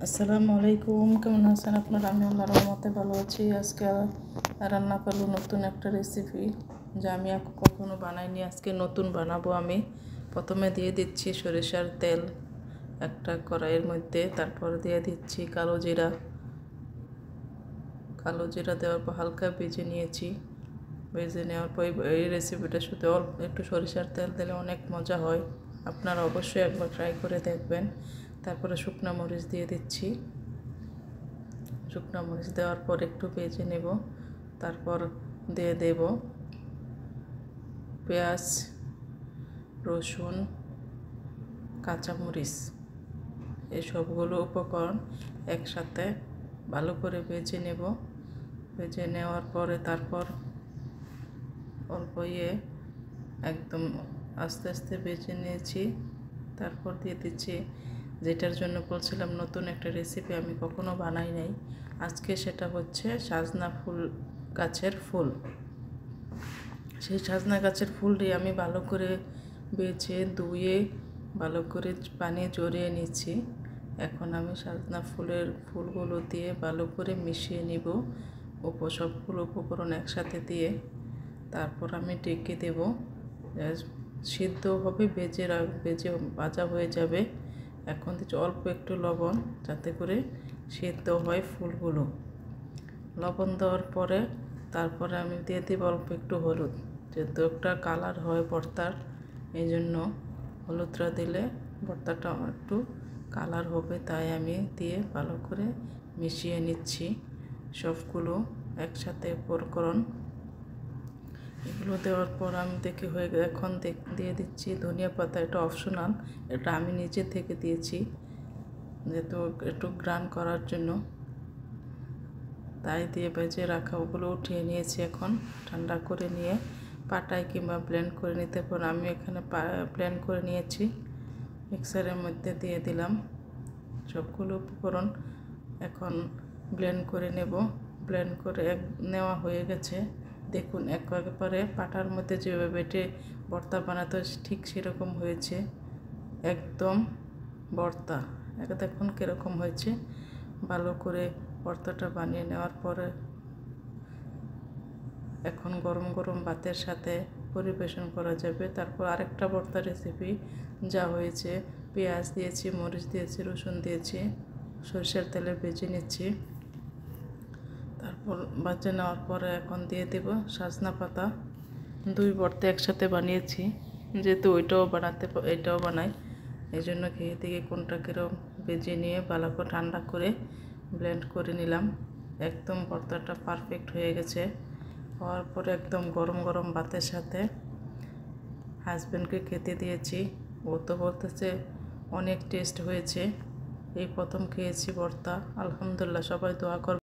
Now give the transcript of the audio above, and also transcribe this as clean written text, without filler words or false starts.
আসসালামু আলাইকুম, কেমন আছেন আপনারা? আমি আল্লাহর রহমতে ভালো আছি। আজকে রান্না করবো নতুন একটা রেসিপি যা আমি কখনো বানাইনি। আজকে নতুন বানাবো আমি। প্রথমে দিয়ে দিচ্ছি সরিষার তেল একটা কড়াইয়ের মধ্যে, তারপর দিয়ে দিচ্ছি কালো জিরা দেওয়ার পর হালকা ভেজে নিয়েছি। ভেজে নেওয়ার পর এই রেসিপিটা শুধু অল্প একটু সরিষার তেল দিলে অনেক মজা হয়। আপনারা অবশ্যই একবার ট্রাই করে দেখবেন। তারপরে শুকনো মরিচ দিয়ে দিচ্ছি। শুকনো মরিচ দেওয়ার পর একটু ভেজে নেব। তারপর দিয়ে দেব পেঁয়াজ, রসুন, কাঁচামরিচ। এই সবগুলো উপকরণ একসাথে ভালো করে ভেজে নেব। ভেজে নেওয়ার পরে তারপর অল্প একদম আস্তে আস্তে ভেজে নিয়েছি। তারপর দিয়ে দিচ্ছি, যেটার জন্য বলছিলাম নতুন একটা রেসিপি আমি কখনো বানাই নাই, আজকে সেটা হচ্ছে সাজনা ফুল গাছের ফুল। সেই সাজনা গাছের ফুলটি আমি ভালো করে বেছে ধুয়ে ভালো করে পানি ঝরিয়ে নিচ্ছি। এখন আমি সাজনা ফুলগুলো দিয়ে ভালো করে মিশিয়ে নিব সবগুলো উপকরণ একসাথে দিয়ে। তারপর আমি ঢেকে দেব, সিদ্ধ হবে, ভেজে ভাজা হয়ে যাবে। এখন দিচ্ছি অল্প একটু লবণ যাতে করে সিদ্ধ হয় ফুলগুলো। লবণ দেওয়ার পরে তারপরে আমি দিয়ে দেব অল্প একটু হলুদ, যেহেতু একটা কালার হয় ভর্তার, এই জন্য হলুদটা দিলে ভর্তাটা একটু কালার হবে, তাই আমি দিয়ে ভালো করে মিশিয়ে নিচ্ছি সবগুলো একসাথে উপকরণ। এগুলো দেওয়ার পর আমি দেখে হয়ে গেছে। এখন দিয়ে দিচ্ছি ধনিয়া পাতা, এটা অপশনাল, এটা আমি নিজে থেকে দিয়েছি যেহেতু একটু গ্রান করার জন্য, তাই দিয়ে ভেজে রাখা ওগুলো উঠিয়ে নিয়েছি। এখন ঠান্ডা করে নিয়ে পাটায় কিংবা ব্লেন্ড করে নিতে পারেন। আমি এখানে ব্লেন্ড করে নিয়েছি, মিক্সারের মধ্যে দিয়ে দিলাম সবগুলো উপকরণ। এখন ব্লেন্ড করে নেব। ব্লেন্ড করে নেওয়া হয়ে গেছে। দেখুন একেবারে পাটার মধ্যে যেভাবে বেটে ভর্তা বানাতে ঠিক সেরকম হয়েছে, একদম ভর্তা। দেখুন কীরকম হয়েছে। ভালো করে ভর্তাটা বানিয়ে নেওয়ার পরে এখন গরম গরম ভাতের সাথে পরিবেশন করা যাবে। তারপর আরেকটা ভর্তা রেসিপি যা হয়েছে, পেঁয়াজ দিয়েছি, মরিচ দিয়েছি, রসুন দিয়েছি, সরিষার তেলে ভেজে নিচ্ছি। তারপর ভেজে নেওয়ার পরে এখন দিয়ে দেব সজনা পাতা। দুই ভর্তা একসাথে বানিয়েছি, যেহেতু এটাও বানাই, এই জন্য খেয়ে থেকে কোনটা কীরকম ভেজে নিয়ে ভালো করে ঠান্ডা করে ব্লেন্ড করে নিলাম। একদম ভর্তাটা পারফেক্ট হয়ে গেছে। হওয়ার পরে একদম গরম গরম ভাতের সাথে হাজব্যান্ডকে খেতে দিয়েছি। ও তো বলতেছে অনেক টেস্ট হয়েছে, এই প্রথম খেয়েছি ভর্তা। আলহামদুলিল্লাহ, সবাই দোয়া করবে।